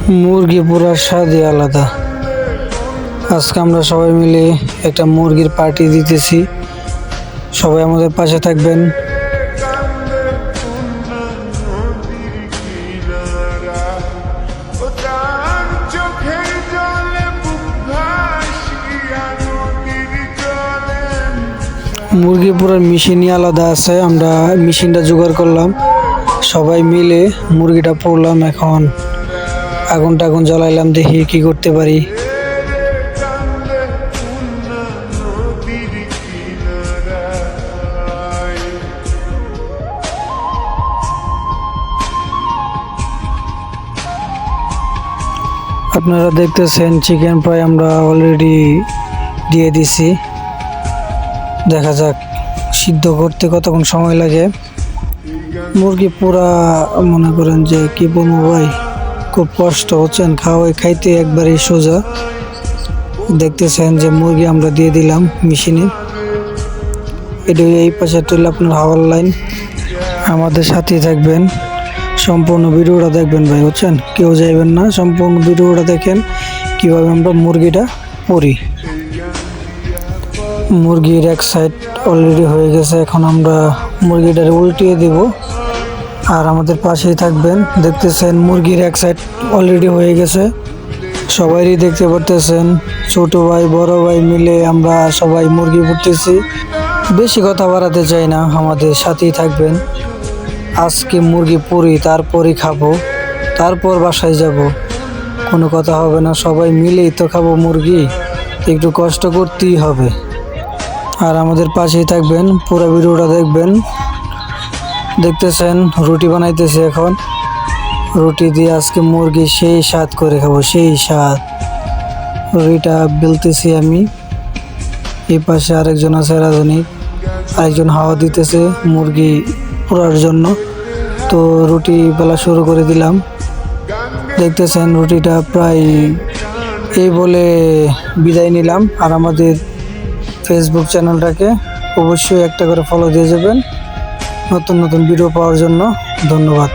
মুরগি পোড়ার স্বাদই আলাদা। আজকে আমরা সবাই মিলে একটা মুরগির পার্টি দিতেছি। সবাই আমাদের পাশে থাকবেন। মুরগি পোড়ার মেশিনই আলাদা আছে, আমরা মেশিনটা জোগাড় করলাম, সবাই মিলে মুরগিটা পোড়লাম। এখন আগুন জ্বালাইলাম, দেখি কি করতে পারি। আপনারা দেখতেছেন চিকেন ফ্রাই আমরা অলরেডি দিয়ে দিছি। দেখা যাক সিদ্ধ করতে কতক্ষণ সময় লাগে। মুরগি পুরা মনে করেন যে কি বলবো ভাই, খুব কষ্ট হচ্ছেন খাইতে একবারেই সোজা। দেখতেছেন যে মুরগি আমরা দিয়ে দিলাম মেশিনে। এটা এই পাশে তুললে আপনার হাওয়ার লাইন। আমাদের সাথেই থাকবেন, সম্পূর্ণ ভিডিওটা দেখবেন ভাই, বুঝছেন? কেউ যাইবেন না, সম্পূর্ণ ভিডিওটা দেখেন কিভাবে আমরা মুরগিটা পরি। মুরগির এক সাইড অলরেডি হয়ে গেছে, এখন আমরা মুরগিটা উল্টিয়ে দেব। আর আমাদের পাশেই থাকবেন। দেখতেছেন মুরগির এক সাইড অলরেডি হয়ে গেছে, সবাইই দেখতে পারতেছেন। ছোট ভাই বড় ভাই মিলে আমরা সবাই মুরগি পুড়তেছি। বেশি কথা বাড়াতে চাই না, আমাদের সাথেই থাকবেন। আজকে মুরগি পুরি, তারপরই খাবো, তারপর বাসায় যাব। কোনো কথা হবে না, সবাই মিলেই তো খাবো মুরগি, একটু কষ্ট করতেই হবে। আর আমাদের পাশেই থাকবেন, পুরো ভিডিওটা দেখবেন। দেখতেছেন রুটি বানাইতেছে এখন। রুটি দিয়ে আজকে মুরগি সেই স্বাদ করে খাবো, সেই স্বাদ। রুটিটা বেলতেছি আমি, এই পাশে আরেকজন আছে রাজনীক, আরেকজন হাওয়া দিতেছে মুরগি পোড়ার জন্য। তো রুটি বেলা শুরু করে দিলাম। দেখতেছেন রুটিটা প্রায় এই বলে বিদায় নিলাম। আর আমাদের ফেসবুক চ্যানেলটাকে অবশ্যই একটা করে ফলো দিয়ে যাবেন নতুন নতুন ভিডিও পাওয়ার জন্য। ধন্যবাদ।